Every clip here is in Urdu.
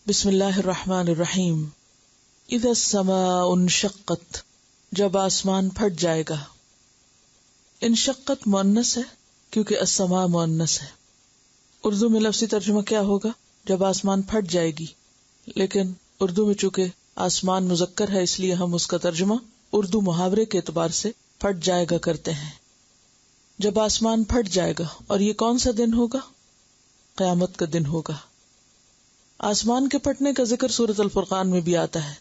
بسم اللہ الرحمن الرحیم. اذا السماء انشقت، جب آسمان پھٹ جائے گا. انشقت مؤنث ہے کیونکہ السماء مؤنث ہے. اردو میں لفظی ترجمہ کیا ہوگا؟ جب آسمان پھٹ جائے گی. لیکن اردو میں چونکہ آسمان مذکر ہے اس لیے ہم اس کا ترجمہ اردو محاورے کے اعتبار سے پھٹ جائے گا کرتے ہیں. جب آسمان پھٹ جائے گا، اور یہ کون سا دن ہوگا؟ قیامت کا دن ہوگا. آسمان کے پھٹنے کا ذکر سورۃ الفرقان میں بھی آتا ہے.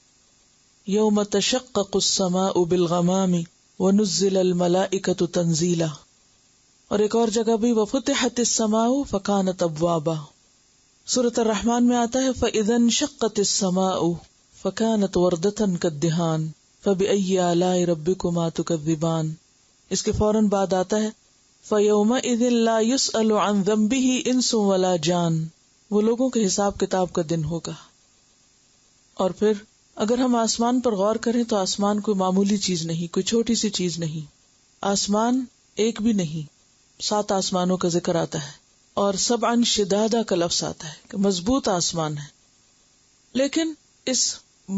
یوم تشقق السماء بالغمام ونزل الملائکۃ تنزیلا. اور ایک اور جگہ بھی وفتحت السماء فکانت ابوابا. سورۃ الرحمن میں آتا ہے فاذا انشقت السماء فکانت وردۃ کالدہان فبأی آلاء ربکما تکذبان. اس کے فوراً بعد آتا ہے فیومئذ لا یسأل عن ذنبہ انس ولا جان. وہ لوگوں کے حساب کتاب کا دن ہوگا. اور پھر اگر ہم آسمان پر غور کریں تو آسمان کوئی معمولی چیز نہیں، کوئی چھوٹی سی چیز نہیں. آسمان ایک بھی نہیں، 7 آسمانوں کا ذکر آتا ہے اور سبعا شدادا کا لفظ آتا ہے کہ مضبوط آسمان ہے. لیکن اس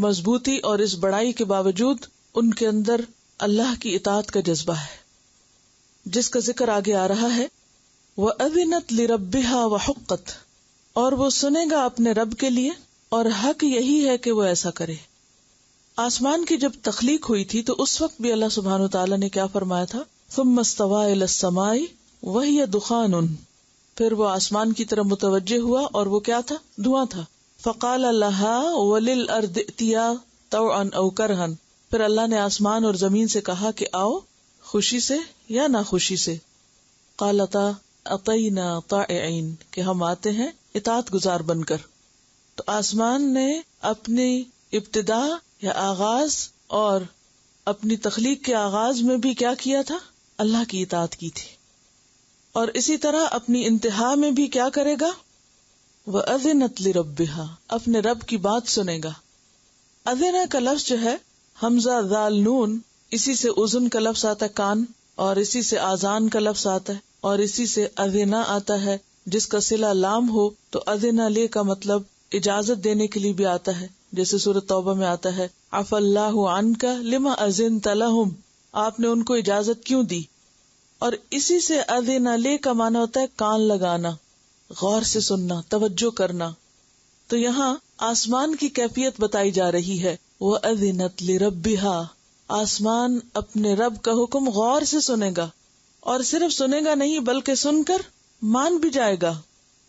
مضبوطی اور اس بڑائی کے باوجود ان کے اندر اللہ کی اطاعت کا جذبہ ہے، جس کا ذکر آگے آ رہا ہے. وَأَذِنَتْ لِرَبِّهَا وَحُقَّتْ. اور وہ سنے گا اپنے رب کے لیے، اور حق یہی ہے کہ وہ ایسا کرے. آسمان کی جب تخلیق ہوئی تھی تو اس وقت بھی اللہ سبحانہ وتعالی نے کیا فرمایا تھا؟ ثم استوى الى السماء وهي دخان. پھر وہ آسمان کی طرف متوجہ ہوا اور وہ کیا تھا؟ دھواں تھا. فقال لها وللارض ائتيا طوعا او كرها. پھر اللہ نے آسمان اور زمین سے کہا کہ آؤ خوشی سے یا ناخوشی سے. قالتا اطینا طائعین، کہ ہم آتے ہیں اطاعت گزار بن کر. تو آسمان نے اپنی ابتدا یا آغاز اور اپنی تخلیق کے آغاز میں بھی کیا کیا تھا؟ اللہ کی اطاعت کی تھی. اور اسی طرح اپنی انتہا میں بھی کیا کرے گا؟ وَأَذِنَتْ لِرَبِّهَا، اپنے رب کی بات سنے گا. اذنا کا لفظ جو ہے حمزہ ذال نون، اسی سے اذن کا لفظ آتا ہے کان، اور اسی سے آذان کا لفظ آتا ہے، اور اسی سے اذنا آتا ہے جس کا صلہ لام ہو. تو اذنا لے کا مطلب اجازت دینے کے لیے بھی آتا ہے، جیسے سورۃ توبہ میں آتا ہے عفا اللہ عنک لما اذنت لہم، آپ نے ان کو اجازت کیوں دی. اور اسی سے اذنا لے کا معنی ہوتا ہے کان لگانا، غور سے سننا، توجہ کرنا. تو یہاں آسمان کی کیفیت بتائی جا رہی ہے. وَأَذِنَتْ لِرَبِّهَا، آسمان اپنے رب کا حکم غور سے سنے گا. اور صرف سنے گا نہیں بلکہ سن کر مان بھی جائے گا.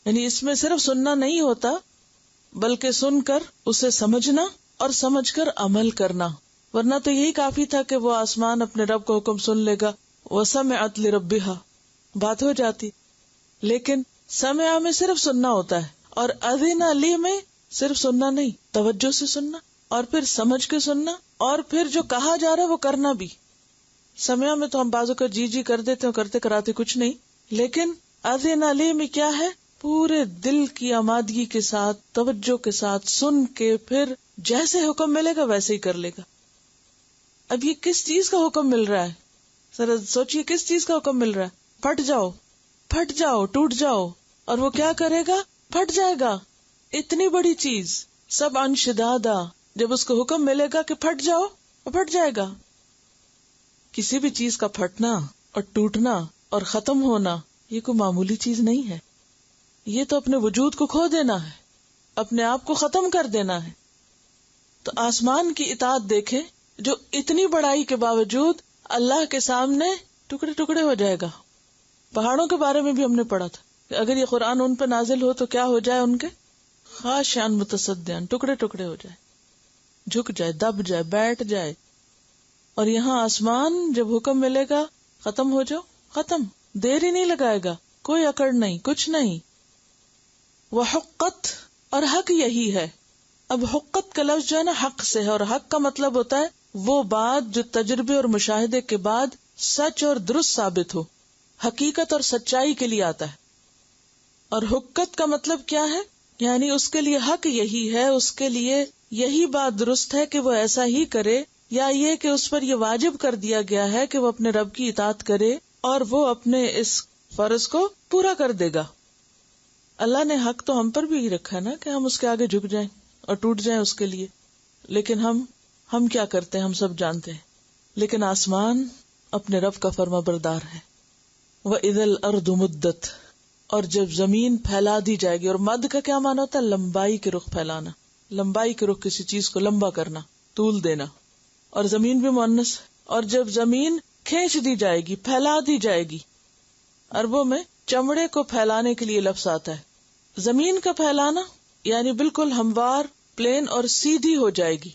یعنی اس میں صرف سننا نہیں ہوتا بلکہ سن کر اسے سمجھنا اور سمجھ کر عمل کرنا. ورنہ تو یہی کافی تھا کہ وہ آسمان اپنے رب کا حکم سن لے گا. وَسَمِعَتْ لِرَبِّهَا، بات ہو جاتی. لیکن سمع میں صرف سننا ہوتا ہے، اور اذن لی میں صرف سننا نہیں، توجہ سے سننا اور پھر سمجھ کے سننا، اور پھر جو کہا جا رہا ہے وہ کرنا بھی. سمع میں تو ہم بازو کا جی کر دیتے ہیں، کرتے کراتے کچھ نہیں. لیکن اذن لی میں کیا ہے؟ پورے دل کی آمادگی کے ساتھ، توجہ کے ساتھ سن کے پھر جیسے حکم ملے گا ویسے ہی کر لے گا. اب یہ کس چیز کا حکم مل رہا ہے؟ ذرا سوچئے کس چیز کا حکم مل رہا ہے؟ پھٹ جاؤ، پھٹ جاؤ، ٹوٹ جاؤ. اور وہ کیا کرے گا؟ پھٹ جائے گا. اتنی بڑی چیز سب انشدادا، جب اس کو حکم ملے گا کہ پھٹ جاؤ، وہ پھٹ جائے گا. کسی بھی چیز کا پھٹنا اور ٹوٹنا اور ختم ہونا یہ کوئی معمولی چیز نہیں ہے. یہ تو اپنے وجود کو کھو دینا ہے، اپنے آپ کو ختم کر دینا ہے. تو آسمان کی اطاعت دیکھیں جو اتنی بڑائی کے باوجود اللہ کے سامنے ٹکڑے ٹکڑے ہو جائے گا. پہاڑوں کے بارے میں بھی ہم نے پڑھا تھا کہ اگر یہ قرآن ان پہ نازل ہو تو کیا ہو جائے؟ ان کے خاشعاً متصدعاً، ٹکڑے ٹکڑے ہو جائے، جھک جائے، دب جائے، بیٹھ جائے. اور یہاں آسمان جب حکم ملے گا ختم ہو جاؤ، ختم، دیر ہی نہیں لگائے گا، کوئی اکڑ نہیں، کچھ نہیں. وحقت، اور حق یہی ہے. اب حقت کا لفظ جو ہے نا حق سے ہے، اور حق کا مطلب ہوتا ہے وہ بات جو تجربے اور مشاہدے کے بعد سچ اور درست ثابت ہو، حقیقت اور سچائی کے لیے آتا ہے. اور حقت کا مطلب کیا ہے؟ یعنی اس کے لیے حق یہی ہے، اس کے لیے یہی بات درست ہے کہ وہ ایسا ہی کرے، یا یہ کہ اس پر یہ واجب کر دیا گیا ہے کہ وہ اپنے رب کی اطاعت کرے اور وہ اپنے اس فرض کو پورا کر دے گا. اللہ نے حق تو ہم پر بھی رکھا ہے نا کہ ہم اس کے آگے جھک جائیں. اور ٹوٹ جائیں اس کے لیے. لیکن ہم کیا کرتے ہیں ہم سب جانتے ہیں. لیکن آسمان اپنے رب کا فرما بردار ہے. وَإِذَا الْأَرْضُ مُدَّتْ، اور جب زمین پھیلا دی جائے گی. اور مد کا کیا معنی ہوتا ہے؟ لمبائی کے رخ پھیلانا، لمبائی کے رخ کسی چیز کو لمبا کرنا، طول دینا. اور زمین بھی مؤنث. اور جب زمین کھینچ دی جائے گی، پھیلا دی جائے گی. عربوں میں چمڑے کو پھیلانے کے لیے لفظ آتا ہے. زمین کا پھیلانا یعنی بالکل ہموار، پلین اور سیدھی ہو جائے گی.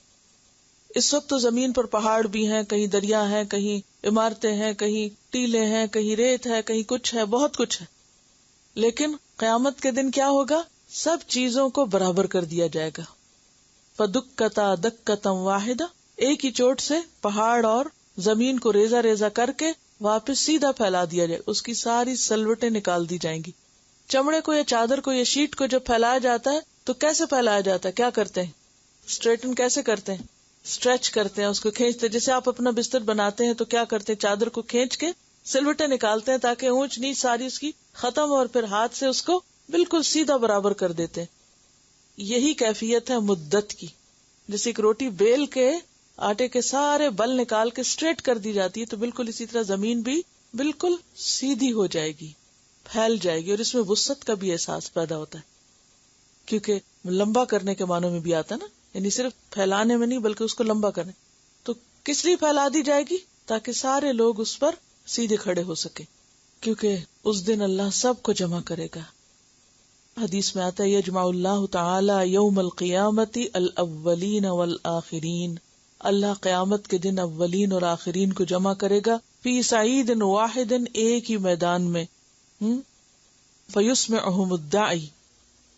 اس وقت تو زمین پر پہاڑ بھی ہیں، کہیں دریا ہیں، کہیں عمارتیں ہیں، کہیں ٹیلے ہیں، کہیں ریت ہے، کہیں کچھ ہے، بہت کچھ ہے. لیکن قیامت کے دن کیا ہوگا؟ سب چیزوں کو برابر کر دیا جائے گا. فَدُكَّتَا دَكَّةً وَاحِدَةً، ایک ہی چوٹ سے پہاڑ اور زمین کو ریزہ ریزہ کر کے واپس سیدھا پھیلا دیا جائے. اس کی ساری سلوٹیں نکال دی جائیں گی. چمڑے کو یا چادر کو یا شیٹ کو جب پھیلایا جاتا ہے تو کیسے پھیلایا جاتا ہے؟ کیا کرتے ہیں؟ اسٹریٹن کیسے کرتے ہیں؟ اسٹریچ کرتے ہیں، اس کو کھینچتے. جیسے آپ اپنا بستر بناتے ہیں تو کیا کرتے ہیں؟ چادر کو کھینچ کے سلوٹیں نکالتے ہیں تاکہ اونچ نیچ ساری اس کی ختم، اور پھر ہاتھ سے اس کو بالکل سیدھا برابر کر دیتے ہیں. یہی کیفیت ہے مدت کی. جیسے ایک روٹی بیل کے آٹے کے سارے بل نکال کے اسٹریٹ کر دی جاتی ہے، تو بالکل اسی طرح زمین بھی بالکل سیدھی ہو جائے گی، پھیل جائے گی. اور اس میں وسعت کا بھی احساس پیدا ہوتا ہے، کیونکہ لمبا کرنے کے معنوں میں بھی آتا ہے نا، یعنی صرف پھیلانے میں نہیں بلکہ اس کو لمبا کرنے. تو کس لیے پھیلا دی جائے گی؟ تاکہ سارے لوگ اس پر سیدھے کھڑے ہو سکے، کیونکہ اس دن اللہ سب کو جمع کرے گا. حدیث میں آتا ہے یجمع اللہ تعالی یوم القیامت الاولین والآخرین، اللہ قیامت کے دن اولین اور آخرین کو جمع کرے گا. فی صعید واحد، ایک ہی میدان میں. فیسمعہم الداعی،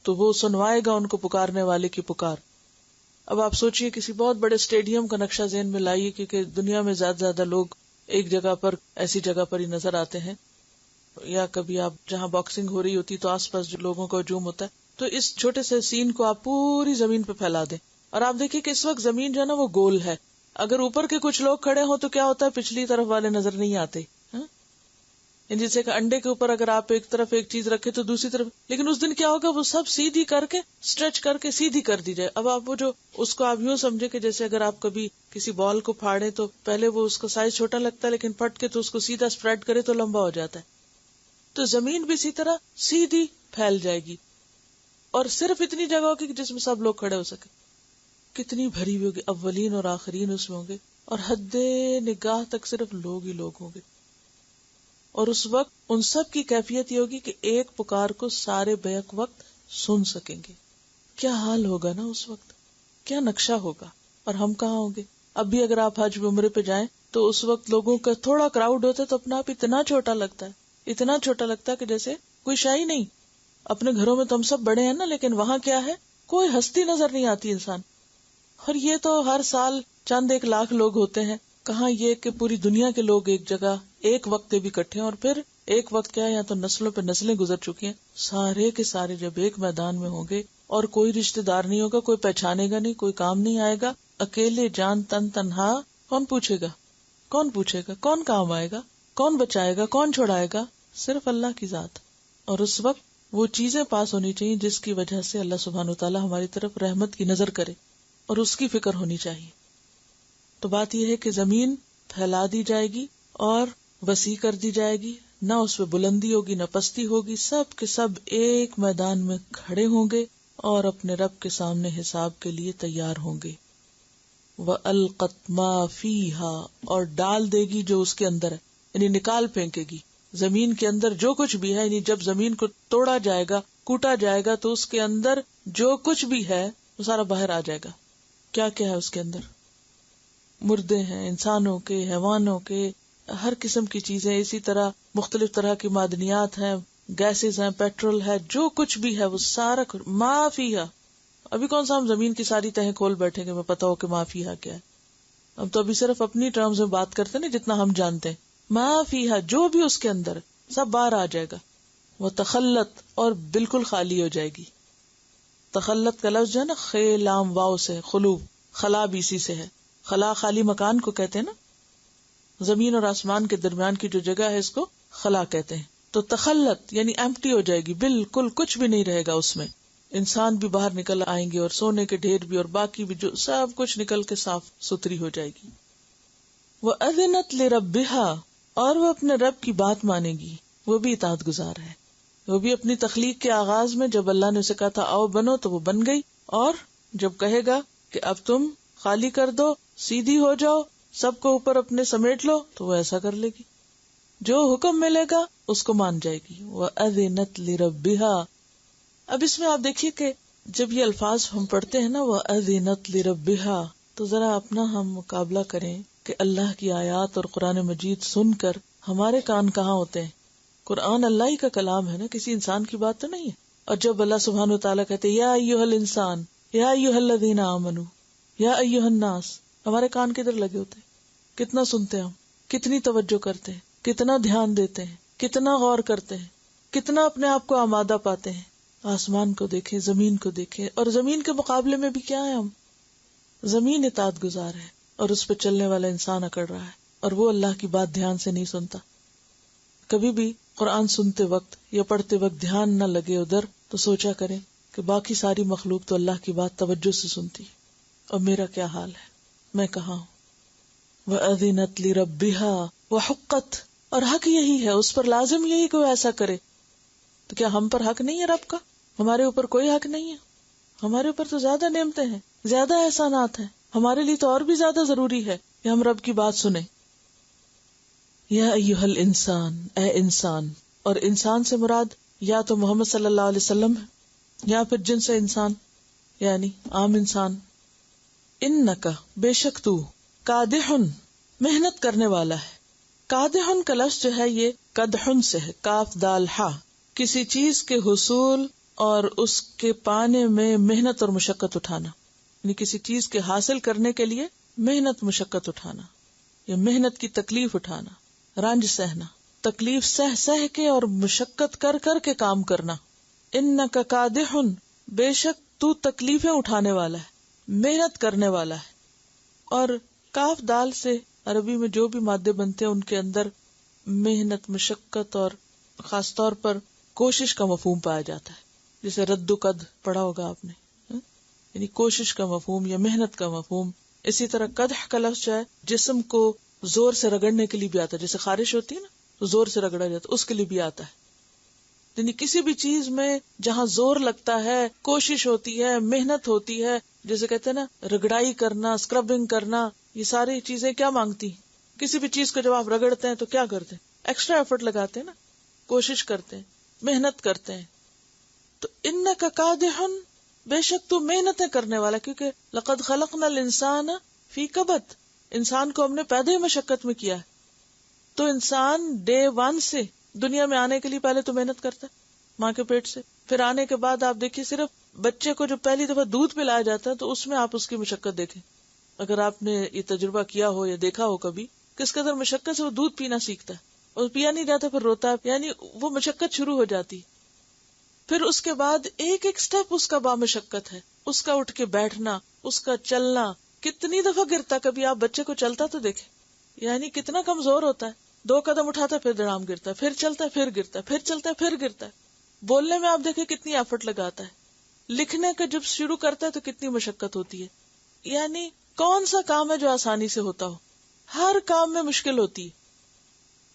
تو وہ سنوائے گا ان کو پکارنے والے کی پکار. اب آپ سوچئے کسی بہت بڑے اسٹیڈیم کا نقشہ ذہن میں لائیے، کیونکہ دنیا میں زیادہ لوگ ایک جگہ پر ایسی جگہ پر ہی نظر آتے ہیں، یا کبھی آپ جہاں باکسنگ ہو رہی ہوتی تو آس پاس جو لوگوں کا ہجوم ہوتا ہے. تو اس چھوٹے سے سین کو آپ پوری زمین پہ پھیلا دیں، اور آپ دیکھیں کہ اس وقت زمین جو ہے نا وہ گول ہے. اگر اوپر کے کچھ لوگ کھڑے ہوں تو کیا ہوتا ہے؟ پچھلی طرف والے نظر نہیں آتے. جیسے کہ انڈے کے اوپر اگر آپ ایک طرف ایک چیز رکھے تو دوسری طرف، لیکن اس دن کیا ہوگا؟ وہ سب سیدھی کر کے اسٹریچ کر کے سیدھی کر دی جائے. اب آپ وہ جو اس کو آپ یوں سمجھے کہ جیسے اگر آپ کبھی کسی بال کو پھاڑے تو پہلے وہ اس کا سائز چھوٹا لگتا ہے، لیکن پھٹ کے تو اس کو سیدھا اسپریڈ کرے تو لمبا ہو جاتا ہے. تو زمین بھی اسی طرح سیدھی پھیل جائے گی، اور صرف اتنی جگہ ہوگی کہ جس میں سب لوگ کھڑے ہو سکے. کتنی بھری ہوئی ہوگی، اولین اور آخرین اس میں ہوں گے، اور حد نگاہ تک صرف لوگ ہی لوگ ہوں گے. اور اس وقت ان سب کی کیفیت یہ ہوگی کہ ایک پکار کو سارے بیک وقت سن سکیں گے. کیا حال ہوگا نا اس وقت، کیا نقشہ ہوگا. اور ہم کہاں ہوں گے؟ اب بھی اگر آپ حج عمرے پہ جائیں تو اس وقت لوگوں کا تھوڑا کراؤڈ ہوتا ہے تو اپنا آپ اتنا چھوٹا لگتا ہے، اتنا چھوٹا لگتا ہے کہ جیسے کوئی شے نہیں. اپنے گھروں میں تو ہم سب بڑے ہیں نا، لیکن وہاں کیا ہے؟ کوئی ہستی نظر نہیں آتی انسان. اور یہ تو ہر سال چند ایک لاکھ لوگ ہوتے ہیں، کہاں یہ کہ پوری دنیا کے لوگ ایک جگہ ایک وقت پہ بھی اکٹھے ہیں. اور پھر ایک وقت کیا ہے، یا تو نسلوں پہ نسلیں گزر چکی ہیں، سارے کے سارے جب ایک میدان میں ہوں گے اور کوئی رشتہ دار نہیں ہوگا، کوئی پہچانے گا نہیں، کوئی کام نہیں آئے گا، اکیلے جان تن تنہا. کون پوچھے گا؟ کون پوچھے گا؟ کون کام آئے گا؟ کون بچائے گا؟ کون چھڑائے گا؟ صرف اللہ کی ذات. اور اس وقت وہ چیزیں پاس ہونی چاہیے جس کی وجہ سے اللہ سبحانہ وتعالی ہماری طرف رحمت کی نظر کرے، اور اس کی فکر ہونی چاہیے. تو بات یہ ہے کہ زمین پھیلا دی جائے گی اور وسیع کر دی جائے گی، نہ اس پہ بلندی ہوگی نہ پستی ہوگی، سب کے سب ایک میدان میں کھڑے ہوں گے اور اپنے رب کے سامنے حساب کے لیے تیار ہوں گے. وَأَلْقَتْ مَا فِيهَا، اور ڈال دے گی جو اس کے اندر ہے، یعنی نکال پھینکے گی زمین کے اندر جو کچھ بھی ہے. یعنی جب زمین کو توڑا جائے گا، کوٹا جائے گا، تو اس کے اندر جو کچھ بھی ہے وہ سارا باہر آ جائے گا. کیا کیا ہے اس کے اندر؟ مردے ہیں، انسانوں کے، حیوانوں کے، ہر قسم کی چیزیں. اسی طرح مختلف طرح کی معدنیات ہیں، گیسز ہیں، پیٹرول ہے، جو کچھ بھی ہے وہ سارا ما فیہا. ابھی کون سا ہم زمین کی ساری تہیں کھول بیٹھیں گے میں پتا ہو کہ ما فیہا کیا ہے. اب تو ابھی صرف اپنی ٹرمز میں بات کرتے ہیں جتنا ہم جانتے ہیں. ما فیہا، جو بھی اس کے اندر سب باہر آ جائے گا. وہ تخلت، اور بالکل خالی ہو جائے گی. تخلت کا لفظ جو ہے نا، خے لام واو سے، خلو، خلا بھی اسی سے ہے. خلا خالی مکان کو کہتے ہیں نا، زمین اور آسمان کے درمیان کی جو جگہ ہے اس کو خلا کہتے ہیں. تو تخلت یعنی ایمپٹی ہو جائے گی، بالکل کچھ بھی نہیں رہے گا اس میں. انسان بھی باہر نکل آئیں گے اور سونے کے ڈھیر بھی اور باقی بھی جو سب کچھ نکل کے صاف ستھری ہو جائے گی. وَأَذِنَتْ لِرَبِّهَا اور وہ اپنے رب کی بات مانے گی. وہ بھی اطاعت گزار ہے. وہ بھی اپنی تخلیق کے آغاز میں جب اللہ نے اسے کہا تھا آؤ بنو تو وہ بن گئی, اور جب کہے گا کہ اب تم خالی کر دو, سیدھی ہو جاؤ, سب کو اوپر اپنے سمیٹ لو, تو وہ ایسا کر لے گی. جو حکم ملے گا اس کو مان جائے گی. وَأَذِنَتْ لِرَبِّهَا. اب اس میں آپ دیکھیے کہ جب یہ الفاظ ہم پڑھتے ہیں نا وَأَذِنَتْ لِرَبِّهَا, تو ذرا اپنا ہم مقابلہ کریں کہ اللہ کی آیات اور قرآن مجید سن کر ہمارے کان کہاں ہوتے ہیں. قرآن اللہ ہی کا کلام ہے نا, کسی انسان کی بات تو نہیں ہے. اور جب اللہ سبحانہ وتعالیٰ کہتے یا ایھا الانسان یا ایھا الذین آمنوا یا ایھا الناس, ہمارے کان کدھر لگے ہوتے ہیں؟ کتنا سنتے ہیں ہم, کتنی توجہ کرتے ہیں, کتنا دھیان دیتے ہیں, کتنا غور کرتے ہیں, کتنا اپنے آپ کو آمادہ پاتے ہیں. آسمان کو دیکھیں, زمین کو دیکھیں, اور زمین کے مقابلے میں بھی کیا ہے ہم. زمین اطاعت گزار ہے اور اس پہ چلنے والا انسان اکڑ رہا ہے, اور وہ اللہ کی بات دھیان سے نہیں سنتا. کبھی بھی قرآن سنتے وقت یا پڑھتے وقت دھیان نہ لگے ادھر, تو سوچا کریں کہ باقی ساری مخلوق تو اللہ کی بات توجہ سے سنتی ہے, اور میرا کیا حال ہے, میں کہاں ہوں. وَأَذِنَتْ لِرَبِّهَا وَحُقَّتْ, اور حق یہی ہے, اس پر لازم یہی کہ وہ ایسا کرے. تو کیا ہم پر حق نہیں ہے رب کا؟ ہمارے اوپر کوئی حق نہیں ہے. ہمارے اوپر تو زیادہ نعمتیں ہیں, زیادہ احسانات ہیں. ہمارے لیے تو اور بھی زیادہ ضروری ہے کہ ہم رب کی بات سنیں. یا ایھا الانسان, اے انسان, اور انسان سے مراد یا تو محمد صلی اللہ علیہ وسلم یا پھر جنس انسان یعنی عام انسان. انک, بے شک تو, کادحن, محنت کرنے والا ہے. کادحن کا لفظ جو ہے یہ قدحن سے ہے, کاف دال ہا, کسی چیز کے حصول اور اس کے پانے میں محنت اور مشقت اٹھانا, یعنی کسی چیز کے حاصل کرنے کے لیے محنت مشقت اٹھانا, یا محنت کی تکلیف اٹھانا, رنج سہنا, تکلیف سہ سہ کے اور مشقت کر کر کے کام کرنا. انک کادحن, بے شک تو تکلیفیں اٹھانے والا ہے, محنت کرنے والا ہے. اور کاف دال سے عربی میں جو بھی مادے بنتے ہیں ان کے اندر محنت, مشقت اور خاص طور پر کوشش کا مفہوم پایا جاتا ہے. جیسے رد و قد پڑھا ہوگا آپ نے, یعنی کوشش کا مفہوم یا محنت کا مفہوم. اسی طرح قدح کا لفظ جو ہے جسم کو زور سے رگڑنے کے لیے بھی آتا ہے, جیسے خارش ہوتی ہے نا تو زور سے رگڑا جاتا ہے, اس کے لیے بھی آتا ہے. یعنی کسی بھی چیز میں جہاں زور لگتا ہے, کوشش ہوتی ہے, محنت ہوتی ہے, جیسے کہتے ہیں نا رگڑائی کرنا, اسکربنگ کرنا, یہ ساری چیزیں کیا مانگتی ہیں؟ کسی بھی چیز کو جب آپ رگڑتے ہیں تو کیا کرتے ہیں؟ ایکسٹرا ایفرٹ لگاتے ہیں نا, کوشش کرتے ہیں, محنت کرتے ہیں. تو انک کادحن, بے شک تو محنتیں کرنے والا, کیونکہ لقد خلقنا الانسان فی کبد, انسان کو ہم نے پیدا ہی مشقت میں کیا ہے. تو انسان ڈے 1 سے دنیا میں آنے کے لیے پہلے تو محنت کرتا ہے ماں کے پیٹ سے, پھر آنے کے بعد آپ دیکھیے صرف بچے کو جو پہلی دفعہ دودھ پلایا جاتا ہے تو اس میں آپ اس کی مشقت دیکھیں. اگر آپ نے یہ تجربہ کیا ہو یا دیکھا ہو کبھی, کس قدر مشقت سے وہ دودھ پینا سیکھتا ہے, اور پیا نہیں جاتا پھر روتا ہے, یعنی وہ مشقت شروع ہو جاتی. پھر اس کے بعد ایک ایک سٹیپ اس کا بامشقت ہے, اس کا اٹھ کے بیٹھنا, اس کا چلنا, کتنی دفعہ گرتا. کبھی آپ بچے کو چلتا تو دیکھیں, یعنی کتنا کمزور ہوتا ہے, 2 قدم اٹھاتا ہے پھر دڑام گرتا ہے, پھر چلتا ہے پھر گرتا ہے, پھر چلتا ہے پھر گرتا ہے. بولنے میں آپ دیکھیں کتنی ایفرٹ لگاتا ہے, لکھنے کا جب شروع کرتا ہے تو کتنی مشقت ہوتی ہے. یعنی کون سا کام ہے جو آسانی سے ہوتا ہو؟ ہر کام میں مشکل ہوتی ہے.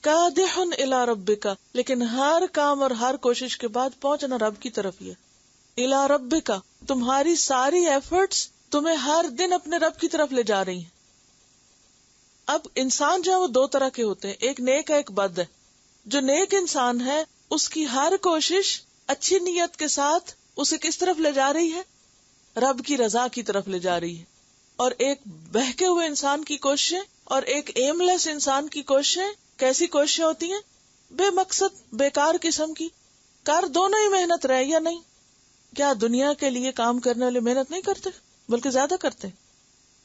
کادحن الی ربک, لیکن ہر کام اور ہر کوشش کے بعد پہنچنا رب کی طرف ہی ہے. الی ربک, تمہاری ساری ایفرٹس تمہیں ہر دن اپنے رب کی طرف لے جا رہی ہیں. اب انسان جو ہے وہ 2 طرح کے ہوتے ہیں, ایک نیک ہے ایک بد ہے. جو نیک انسان ہے اس کی ہر کوشش اچھی نیت کے ساتھ اسے کس طرف لے جا رہی ہے؟ رب کی رضا کی طرف لے جا رہی ہے. اور ایک بہکے ہوئے انسان کی کوششیں اور ایک ایم لیس انسان کی کوششیں کیسی کوششیں ہوتی ہیں؟ بے مقصد, بیکار قسم کی. کر دونوں ہی محنت رہے یا نہیں؟ کیا دنیا کے لیے کام کرنے والے محنت نہیں کرتے بلکہ زیادہ کرتے,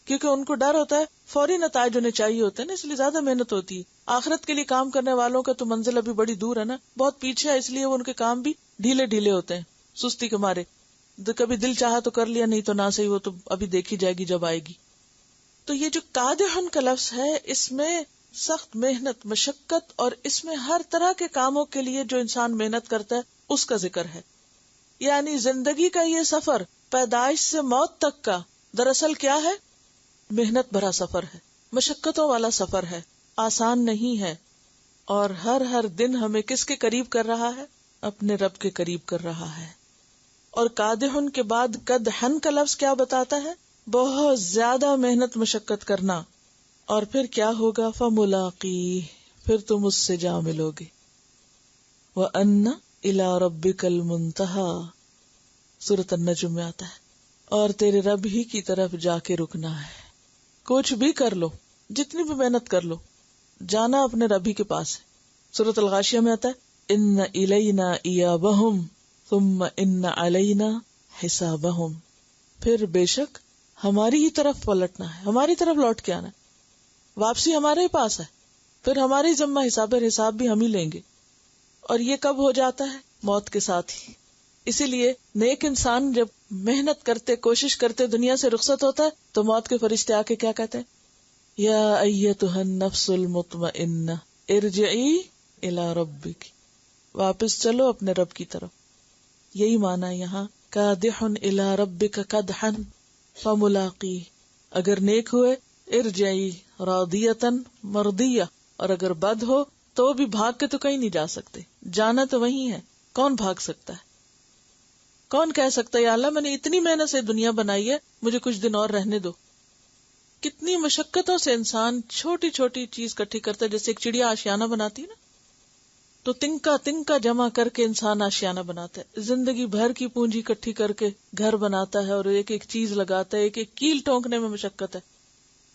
کیونکہ ان کو ڈر ہوتا ہے فوری نتائج انہیں چاہیے ہوتے ہیں نا, اس لیے زیادہ محنت ہوتی ہے. آخرت کے لیے کام کرنے والوں کا تو منزل ابھی بڑی دور ہے نا, بہت پیچھے ہے, اس لیے وہ ان کے کام بھی ڈھیلے ڈھیلے ہوتے ہیں سستی کے مارے. کبھی دل چاہا تو کر لیا, نہیں تو نہ صحیح, وہ تو ابھی دیکھی جائے گی جب آئے گی. تو یہ جو کادحن کا لفظ ہے اس میں سخت محنت, مشقت, اور اس میں ہر طرح کے کاموں کے لیے جو انسان محنت کرتا ہے اس کا ذکر ہے. یعنی زندگی کا یہ سفر پیدائش سے موت تک کا دراصل کیا ہے؟ محنت بھرا سفر ہے، مشقتوں والا سفر ہے، آسان نہیں ہے، اور ہر دن ہمیں کس کے قریب کر رہا ہے؟ اپنے رب کے قریب کر رہا ہے. اور قادحن کے بعد قدحن کا لفظ کیا بتاتا ہے؟ بہت زیادہ محنت مشقت کرنا. اور پھر کیا ہوگا؟ فَمُلَاقِيهِ، پھر تم اس سے جا ملو گے. وَأَنَّ إِلَىٰ رَبِّكَ الْمُنْتَهَىٰ، سورۃ النجم میں آتا ہے، اور تیرے رب ہی کی طرف جا کے رکنا ہے. کچھ بھی کر لو، جتنی بھی محنت کر لو، جانا اپنے رب ہی کے پاس ہے. سورۃ الغاشیہ میں آتا ہے إِنَّ إِلَيْنَا إِيَابَهُمْ ثُمَّ إِنَّ عَلَيْنَا حِسَابَهُمْ، پھر بے شک ہماری ہی طرف پلٹنا ہے، ہماری طرف لوٹ کے آنا ہے، واپسی ہمارے ہی پاس ہے، پھر ہماری ذمہ حساب بھی ہم ہی لیں گے. اور یہ کب ہو جاتا ہے؟ موت کے ساتھ ہی. اسی لیے نیک انسان جب محنت کرتے کوشش کرتے دنیا سے رخصت ہوتا ہے تو موت کے فرشتے آ کے کیا کہتے ہیں؟ یا ایتھا النفس المطمئنہ ارجعی الی ربک، واپس چلو اپنے رب کی طرف. یہی معنی ہے یہاں قادح الی ربک قدحا فملاقی. اگر نیک ہوئے ارجعی راضیۃ مرضیہ، اور اگر بد ہو تو بھی بھاگ کے تو کہیں نہیں جا سکتے، جانا تو وہی ہے. کون بھاگ سکتا ہے؟ کون کہہ سکتا ہے یا اللہ میں نے اتنی محنت سے دنیا بنائی ہے، مجھے کچھ دن اور رہنے دو. کتنی مشقتوں سے انسان چھوٹی چھوٹی چیز کٹھی کرتا ہے. جیسے ایک چڑیا آشیانہ بناتی ہے نا، تو تنکا جمع کر کے انسان آشیانہ بناتا ہے. زندگی بھر کی پونجی کٹھی کر کے گھر بناتا ہے، اور ایک ایک چیز لگاتا ہے، ایک ایک کیل ٹونکنے میں مشقت ہے.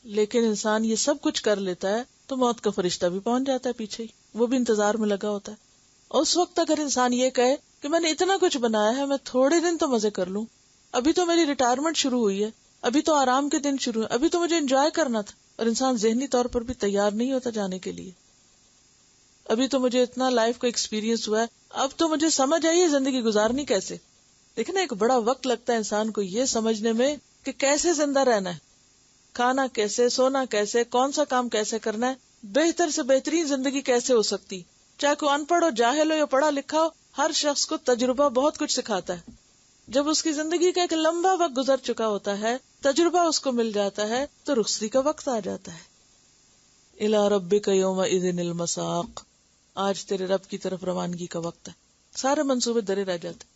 لیکن انسان یہ سب کچھ کر لیتا ہے تو موت کا فرشتہ بھی پہنچ جاتا ہے پیچھے ہی، وہ بھی انتظار میں لگا ہوتا ہے. اس وقت اگر انسان یہ کہے کہ میں نے اتنا کچھ بنایا ہے، میں تھوڑے دن تو مزے کر لوں، ابھی تو میری ریٹائرمنٹ شروع ہوئی ہے، ابھی تو آرام کے دن شروع ہے، ابھی تو مجھے انجوائے کرنا تھا، اور انسان ذہنی طور پر بھی تیار نہیں ہوتا جانے کے لیے. ابھی تو مجھے اتنا لائف کا ایکسپیرینس ہوا ہے، اب تو مجھے سمجھ آئی ہے زندگی گزارنی کیسے. لیکن ایک بڑا وقت لگتا ہے انسان کو یہ سمجھنے میں کہ کیسے زندہ رہنا ہے، کھانا کیسے، سونا کیسے، کون سا کام کیسے کرنا ہے، بہتر سے بہترین زندگی کیسے ہو سکتی. چاہے کوئی ان پڑھ ہو، جاہل ہو یا پڑھا لکھا ہو، ہر شخص کو تجربہ بہت کچھ سکھاتا ہے. جب اس کی زندگی کا ایک لمبا وقت گزر چکا ہوتا ہے، تجربہ اس کو مل جاتا ہے، تو رخصتی کا وقت آ جاتا ہے. الی ربک یومئذ المساق، آج تیرے رب کی طرف روانگی کا وقت ہے. سارے منصوبے درے رہ جاتے.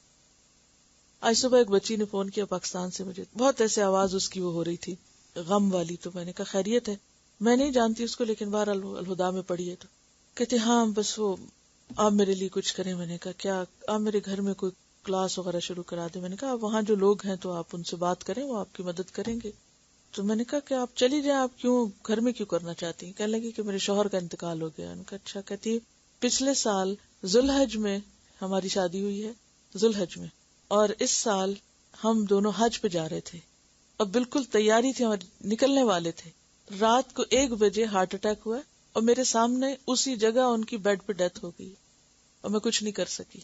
آج صبح ایک بچی نے فون کیا پاکستان سے، مجھے بہت ایسے آواز اس کی وہ ہو رہی تھی غم والی. تو میں نے کہا خیریت ہے؟ میں نہیں جانتی اس کو، لیکن بہر الہدا میں پڑھی ہے. تو کہتے ہاں بس وہ آپ میرے لیے کچھ کریں. میں نے کہا کیا؟ آپ میرے گھر میں کوئی کلاس وغیرہ شروع کرا دیں. میں نے کہا وہاں جو لوگ ہیں تو آپ ان سے بات کریں، وہ آپ کی مدد کریں گے. تو میں نے کہا کہ آپ چلی جائیں، آپ کیوں گھر میں کیوں کرنا چاہتی ہیں؟ کہنے لگی کہ میرے شوہر کا انتقال ہو گیا. ان کا اچھا. کہتی پچھلے سال ذوالحج میں ہماری شادی ہوئی ہے، ذوالحج میں، اور اس سال ہم دونوں حج پہ جا رہے تھے. اب بالکل تیاری تھی اور نکلنے والے تھے. رات کو 1 بجے ہارٹ اٹیک ہوا اور میرے سامنے اسی جگہ ان کی بیڈ پہ ڈیتھ ہو گئی، اور میں کچھ نہیں کر سکی.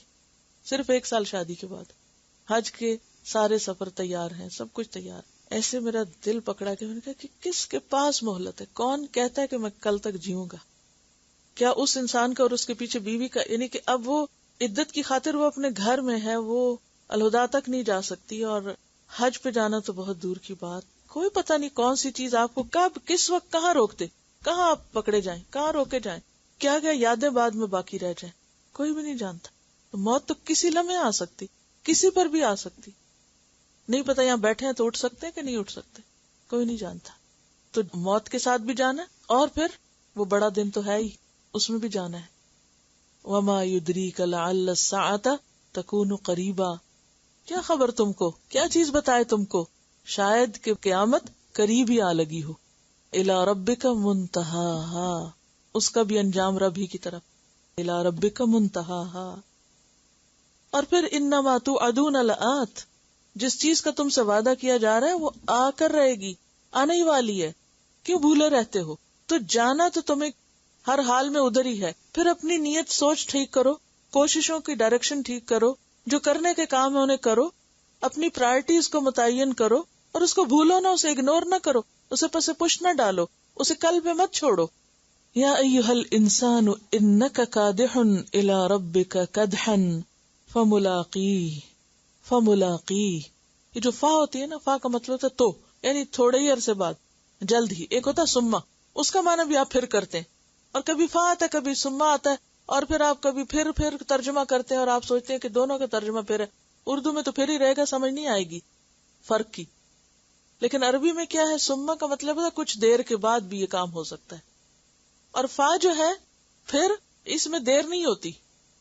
صرف 1 سال شادی کے بعد. حج کے سارے سفر تیار ہیں، سب کچھ تیار. ایسے میرا دل پکڑا کہ میں نے کہا کہ کس کے پاس مہلت ہے؟ کون کہتا ہے کہ میں کل تک جیوں گا؟ کیا اس انسان کا اور اس کے پیچھے بیوی کا، یعنی کہ اب وہ عدت کی خاطر وہ اپنے گھر میں ہے، وہ الہدا تک نہیں جا سکتی، اور حج پہ جانا تو بہت دور کی بات. کوئی پتہ نہیں کون سی چیز آپ کو کب کس وقت کہاں روک دے، کہاں آپ پکڑے جائیں، کہاں روکے جائیں، کیا کیا یادیں بعد میں باقی رہ جائیں، کوئی بھی نہیں جانتا. تو موت تو کسی لمحے آ سکتی، کسی پر بھی آ سکتی. نہیں پتا یہاں بیٹھے ہیں تو اٹھ سکتے ہیں کہ نہیں اٹھ سکتے، کوئی نہیں جانتا. تو موت کے ساتھ بھی جانا، اور پھر وہ بڑا دن تو ہے ہی، اس میں بھی جانا ہے. وما يدريك لعل الساعة تكون قريبا، کیا خبر تم کو، کیا چیز بتائے تم کو، شاید کہ قیامت قریب ہی آ لگی ہو. الى ربک منتہاہا، اس کا بھی انجام رب ہی کی طرف. الى ربک منتہاہا. اور پھر انما توعدون لآت، جس چیز کا تم سے وعدہ کیا جا رہا ہے وہ آ کر رہے گی، آنے ہی والی ہے. کیوں بھولے رہتے ہو؟ تو جانا تو تمہیں ہر حال میں ادھر ہی ہے. پھر اپنی نیت سوچ ٹھیک کرو، کوششوں کی ڈائریکشن ٹھیک کرو، جو کرنے کے کام ہے انہیں کرو، اپنی پرائرٹیز کو متعین کرو، اور اس کو بھولو نہ، اسے اگنور نہ کرو، اسے پس پش نہ ڈالو، اسے کل پہ مت چھوڑو. یا ایھا الانسان انک کادح الی ربک کدحا فملاقیہ. فملاقی. یہ جو فا ہوتی ہے نا، فا کا مطلب ہوتا ہے تو، یعنی تھوڑے ہی عرصے بعد، جلد ہی. ایک ہوتا ہے سما، اس کا معنی بھی آپ پھر کرتے ہیں، اور کبھی فا آتا ہے کبھی سما آتا ہے، اور پھر آپ کبھی پھر ترجمہ کرتے ہیں اور آپ سوچتے ہیں کہ دونوں کا ترجمہ پھر ہے. اردو میں تو پھر ہی رہے گا، سمجھ نہیں آئے گی فرق کی. لیکن عربی میں کیا ہے، سما کا مطلب ہے کچھ دیر کے بعد بھی یہ کام ہو سکتا ہے. اور فا جو ہے پھر، اس میں دیر نہیں ہوتی،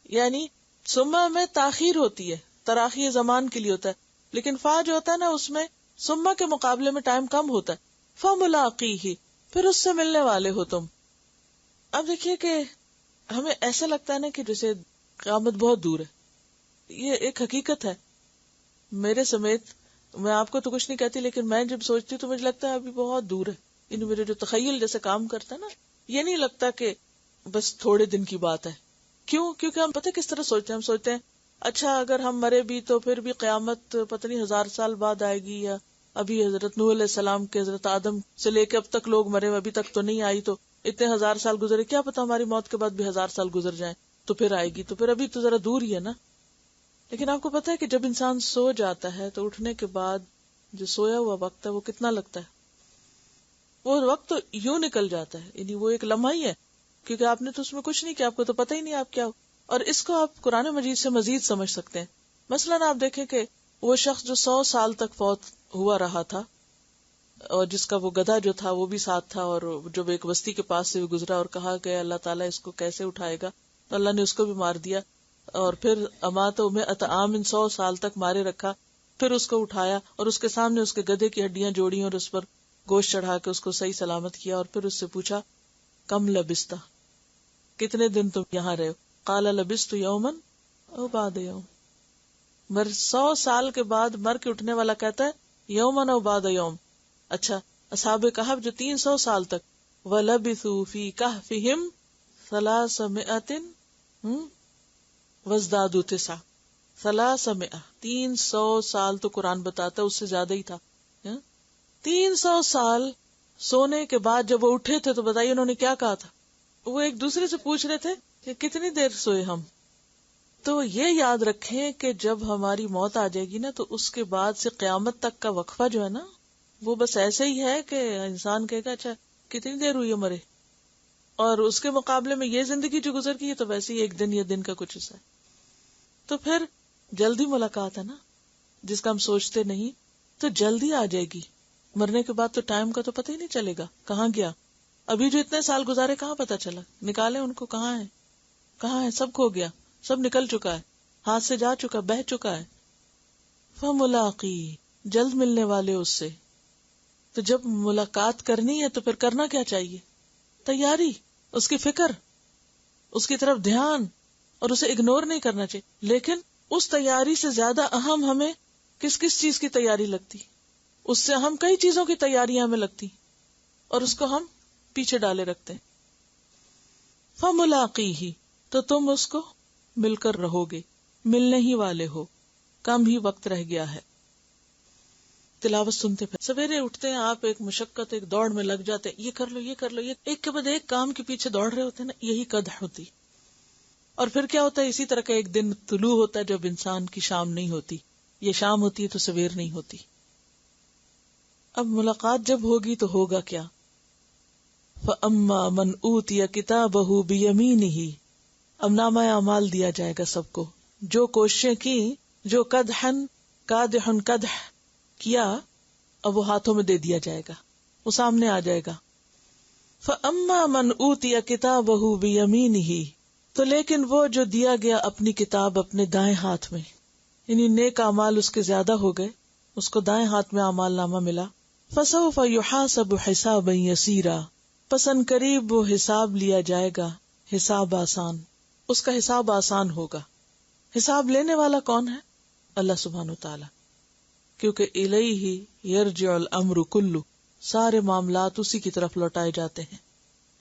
یعنی سما میں تاخیر ہوتی ہے، تراخی زمان کے لیے ہوتا ہے، لیکن فا جو ہوتا ہے نا اس میں سما کے مقابلے میں ٹائم کم ہوتا ہے. فملاقیہ، پھر اس سے ملنے والے ہو تم. اب دیکھیے کہ ہمیں ایسا لگتا ہے نا کہ جیسے قیامت بہت دور ہے. یہ ایک حقیقت ہے میرے سمیت، میں آپ کو تو کچھ نہیں کہتی، لیکن میں جب سوچتی ہوں تو مجھے لگتا ہے ابھی بہت دور ہے. یعنی میرے جو تخیل جیسے کام کرتا ہے نا، یہ نہیں لگتا کہ بس تھوڑے دن کی بات ہے. کیوں؟ کیونکہ ہم پتہ کس طرح سوچتے ہیں، ہم سوچتے ہیں اچھا اگر ہم مرے بھی تو پھر بھی قیامت پتہ نہیں 1000 سال بعد آئے گی، یا ابھی حضرت نوح علیہ السلام کے حضرت آدم سے لے کے اب تک لوگ مرے ابھی تک تو نہیں آئی، تو اتنے 1000 سال گزرے، کیا پتا ہماری موت کے بعد بھی 1000 سال گزر جائیں تو پھر آئے گی، تو پھر ابھی تو ذرا دور ہی ہے نا. لیکن آپ کو پتا ہے کہ جب انسان سو جاتا ہے تو اٹھنے کے بعد جو سویا ہوا وقت ہے وہ کتنا لگتا ہے؟ وہ وقت تو یوں نکل جاتا ہے، یعنی وہ ایک لمحہ ہی ہے، کیونکہ آپ نے تو اس میں کچھ نہیں کیا، آپ کو تو پتہ ہی نہیں آپ کیا ہو. اور اس کو آپ قرآن مجید سے مزید سمجھ سکتے ہیں. مثلاً آپ دیکھیں کہ وہ شخص جو 100 سال تک فوت ہوا رہا تھا، اور جس کا وہ گدھا جو تھا وہ بھی ساتھ تھا، اور جب ایک بستی کے پاس سے بھی گزرا اور کہا کہ اللہ تعالیٰ اس کو کیسے اٹھائے گا، تو اللہ نے اس کو بھی مار دیا. اور پھر اماتوں میں عام 100 سال تک مارے رکھا، پھر اس کو اٹھایا اور اس کے سامنے اس کے گدھے کی ہڈیاں جوڑی اور اس پر گوشت چڑھا کے اس کو صحیح سلامت کیا، اور پھر اس سے پوچھا کم لبستا، کتنے دن تم یہاں رہے ہو؟ قال لبست یوما او بعد یوم. 100 سال کے بعد مر کے اٹھنے والا کہتا ہے یوما او بعد یوم. اچھا اصحاب کہف جو 300 سال تک، وَلَبِثُوا فِي كَهْفِهِمْ 300 وَازْدَادُوا 9 300 300 سال تو قرآن بتاتا ہے اس سے زیادہ ہی تھا. 300 سال سونے کے بعد جب وہ اٹھے تھے تو بتائیے انہوں نے کیا کہا تھا؟ وہ ایک دوسرے سے پوچھ رہے تھے کہ کتنی دیر سوئے ہم. تو یہ یاد رکھیں کہ جب ہماری موت آ جائے گی نا، تو اس کے بعد سے قیامت تک کا وقفہ جو ہے نا، وہ بس ایسے ہی ہے کہ انسان کہے گا اچھا کتنی دیر ہوئی ہے مرے، اور اس کے مقابلے میں یہ زندگی جو گزر گئی ہے تو ویسے ہی ایک دن یا دن کا کچھ حصہ ہے. تو پھر جلدی ملاقات ہے نا، جس کا ہم سوچتے نہیں تو جلدی آ جائے گی. مرنے کے بعد تو ٹائم کا تو پتہ ہی نہیں چلے گا کہاں گیا. ابھی جو اتنے سال گزارے کہاں پتہ چلا، نکالے ان کو، کہاں ہے، سب کھو گیا، سب نکل چکا ہے، ہاتھ سے جا چکا، بہہ چکا ہے. فملاقی، جلد ملنے والے اس سے. تو جب ملاقات کرنی ہے تو پھر کرنا کیا چاہیے؟ تیاری، اس کی فکر، اس کی طرف دھیان، اور اسے اگنور نہیں کرنا چاہیے. لیکن اس تیاری سے زیادہ اہم ہمیں کس چیز کی تیاری لگتی؟ اس سے ہم کئی چیزوں کی تیاریاں ہمیں لگتی اور اس کو ہم پیچھے ڈالے رکھتے ہیں. فملاقیہ، تو تم اس کو مل کر رہو گے، ملنے ہی والے ہو، کم ہی وقت رہ گیا ہے. تلاوت سنتے پھر سویرے اٹھتے ہیں آپ، ایک مشقت، ایک دوڑ میں لگ جاتے ہیں، یہ کر لو یہ کر لو، یہ ایک کے بعد ایک کام کے پیچھے دوڑ رہے ہوتے ہیں نا، یہی قدح ہوتی. اور پھر کیا ہوتا ہے، اسی طرح کا ایک دن طلوع ہوتا ہے جب انسان کی شام نہیں ہوتی، یہ شام ہوتی ہے تو سویر نہیں ہوتی. اب ملاقات جب ہوگی تو ہوگا کیا؟ فَأَمَّا مَنْ أُوتِيَ كِتَابَهُ بِيَمِينِهِ، اب نامہ اعمال دیا جائے گا سب کو، جو کوششیں کی، جو قدح کیا، اب وہ ہاتھوں میں دے دیا جائے گا، وہ سامنے آ جائے گا. فَأَمَّا مَنْ أُوتِيَ كِتَابَهُ بِيَمِينِهِ، تو لیکن وہ جو دیا گیا اپنی کتاب اپنے دائیں ہاتھ میں، یعنی نیک اعمال اس کے زیادہ ہو گئے، اس کو دائیں ہاتھ میں اعمال نامہ ملا. فَسَوْفَ يُحَاسَبُ حِسَابًا يَسِيرًا، پس ان قریب وہ حساب لیا جائے گا، حساب آسان، اس کا حساب آسان ہوگا. حساب لینے والا کون ہے؟ اللہ سبحانہ وتعالی، کیونکہ الیہ یرجع الامر کلہ، سارے معاملات اسی کی طرف لوٹائے جاتے ہیں.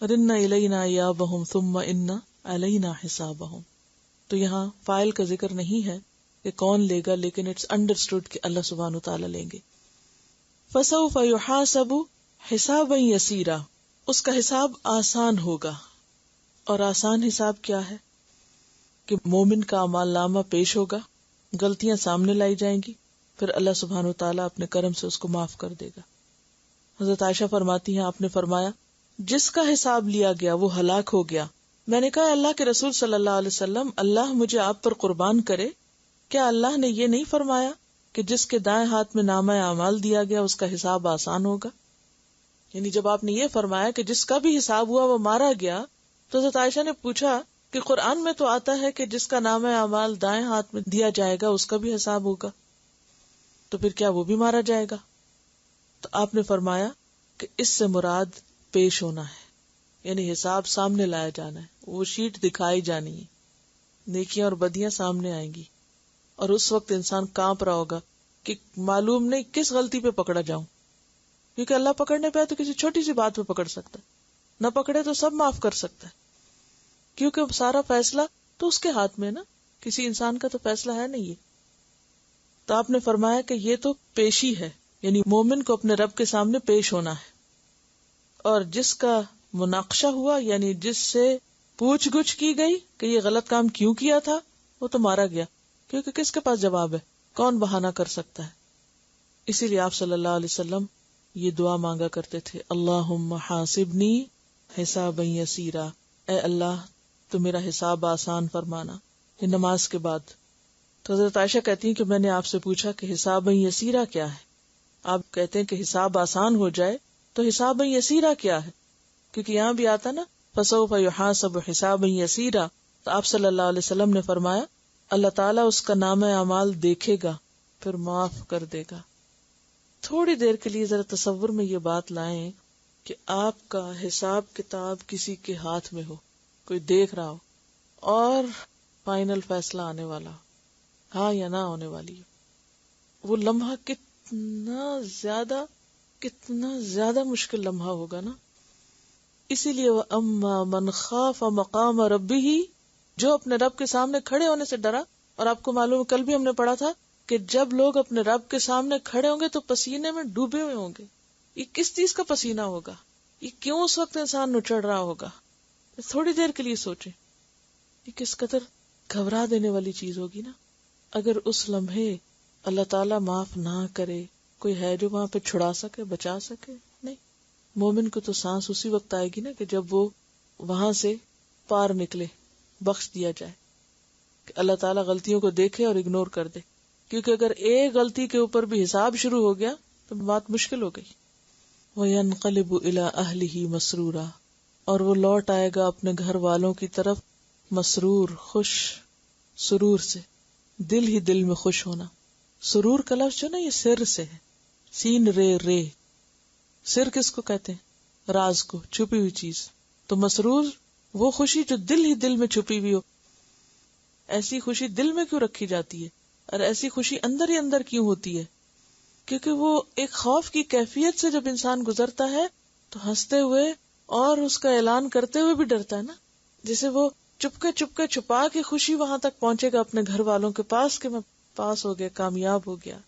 وَإِنَّ إِلَيْنَا إِيَابَهُمْ ثُمَّ إِنَّ عَلَيْنَا حِسَابَهُمْ. تو یہاں فاعل کا ذکر نہیں ہے کہ کون لے گا، لیکن اٹس انڈرسٹوڈ کہ اللہ سبحانہ وتعالی لیں گے. فَسَوْفَ يُحَاسَبُ حِسَابًا يَسِيرًا، اس کا حساب آسان ہوگا. اور آسان حساب کیا ہے؟ کہ مومن کا اعمال نامہ پیش ہوگا، غلطیاں سامنے لائی جائیں گی، پھر اللہ سبحانہ وتعالیٰ اپنے کرم سے اس کو معاف کر دے گا۔ حضرت عائشہ فرماتی ہیں آپ نے فرمایا جس کا حساب لیا گیا وہ ہلاک ہو گیا۔ میں نے کہا اللہ کے رسول صلی اللہ علیہ وسلم، اللہ مجھے آپ پر قربان کرے، کیا اللہ نے یہ نہیں فرمایا کہ جس کے دائیں ہاتھ میں نامہ اعمال دیا گیا اس کا حساب آسان ہوگا؟ یعنی جب آپ نے یہ فرمایا کہ جس کا بھی حساب ہوا وہ مارا گیا، تو حضرت عائشہ نے پوچھا کہ قرآن میں تو آتا ہے کہ جس کا نامہ اعمال دائیں ہاتھ میں دیا جائے گا اس کا بھی حساب ہوگا، تو پھر کیا وہ بھی مارا جائے گا؟ تو آپ نے فرمایا کہ اس سے مراد پیش ہونا ہے، یعنی حساب سامنے لایا جانا ہے، وہ شیٹ دکھائی جانی ہے، نیکیاں اور بدیاں سامنے آئیں گی، اور اس وقت انسان کانپ رہا ہوگا کہ معلوم نہیں کس غلطی پہ پکڑا جاؤں، کیونکہ اللہ پکڑنے پہ تو کسی چھوٹی سی بات پہ پکڑ سکتا ہے، نہ پکڑے تو سب معاف کر سکتا ہے، کیونکہ سارا فیصلہ تو اس کے ہاتھ میں نا، کسی انسان کا تو فیصلہ ہے نہیں یہ۔ تو آپ نے فرمایا کہ یہ تو پیشی ہے، یعنی مومن کو اپنے رب کے سامنے پیش ہونا ہے، اور جس کا مناقشہ ہوا یعنی جس سے پوچھ گچھ کی گئی کہ یہ غلط کام کیوں کیا تھا، وہ تو مارا گیا، کیونکہ کس کے پاس جواب ہے، کون بہانہ کر سکتا ہے۔ اسی لیے آپ صلی اللہ علیہ وسلم یہ دعا مانگا کرتے تھے، اللہم حاسبنی حسابا یسیرا، اے اللہ تو میرا حساب آسان فرمانا، یہ نماز کے بعد۔ تو حضرت عائشہ کہتی ہیں کہ میں نے آپ سے پوچھا کہ حسابا یسیرا کیا ہے؟ آپ کہتے ہیں کہ حساب آسان ہو جائے، تو حسابا یسیرا کیا ہے؟ کیونکہ یہاں بھی آتا نا فسوف یحاسب حسابا یسیرا، تو آپ صلی اللہ علیہ وسلم نے فرمایا اللہ تعالیٰ اس کا نامہ اعمال دیکھے گا پھر معاف کر دے گا۔ تھوڑی دیر کے لیے ذرا تصور میں یہ بات لائیں کہ آپ کا حساب کتاب کسی کے ہاتھ میں ہو، کوئی دیکھ رہا ہو، اور فائنل فیصلہ آنے والا ہو، ہاں یا نہ ہونے والی ہو، وہ لمحہ کتنا زیادہ مشکل لمحہ ہوگا نا۔ اسی لیے وَأَمَّا مَنْ خَافَ مَقَامَ رَبِّهِ، جو اپنے رب کے سامنے کھڑے ہونے سے ڈرا، اور آپ کو معلوم ہے کل بھی ہم نے پڑھا تھا کہ جب لوگ اپنے رب کے سامنے کھڑے ہوں گے تو پسینے میں ڈوبے ہوئے ہوں گے۔ یہ کس چیز کا پسینہ ہوگا؟ یہ کیوں اس وقت انسان نچڑ رہا ہوگا؟ تھوڑی دیر کے لیے سوچیں، یہ کس قدر گھبرا دینے والی چیز ہوگی نا۔ اگر اس لمحے اللہ تعالیٰ معاف نہ کرے، کوئی ہے جو وہاں پہ چھڑا سکے، بچا سکے؟ نہیں۔ مومن کو تو سانس اسی وقت آئے گی نا کہ جب وہ وہاں سے پار نکلے، بخش دیا جائے، کہ اللہ تعالیٰ غلطیوں کو دیکھے اور اگنور کر دے، کیونکہ اگر ایک غلطی کے اوپر بھی حساب شروع ہو گیا تو بات مشکل ہو گئی۔ وَيَنْقَلِبُ إِلَىٰ أَهْلِهِ مَسْرُورًا، اور وہ لوٹ آئے گا اپنے گھر والوں کی طرف مسرور، خوش، سرور سے، دل ہی دل میں خوش ہونا۔ سرور کا لفظ جو نا یہ سر سے ہے، سین رے، سر کس کو کہتے ہیں؟ راز کو، چھپی ہوئی چیز۔ تو مسرور وہ خوشی جو دل ہی دل میں چھپی ہوئی ہو۔ ایسی خوشی دل میں کیوں رکھی جاتی ہے اور ایسی خوشی اندر ہی اندر کیوں ہوتی ہے؟ کیونکہ وہ ایک خوف کی کیفیت سے جب انسان گزرتا ہے تو ہنستے ہوئے اور اس کا اعلان کرتے ہوئے بھی ڈرتا ہے نا، جسے وہ چپکے چھپا کے خوشی وہاں تک پہنچے گا اپنے گھر والوں کے پاس کہ میں پاس ہو گیا، کامیاب ہو گیا۔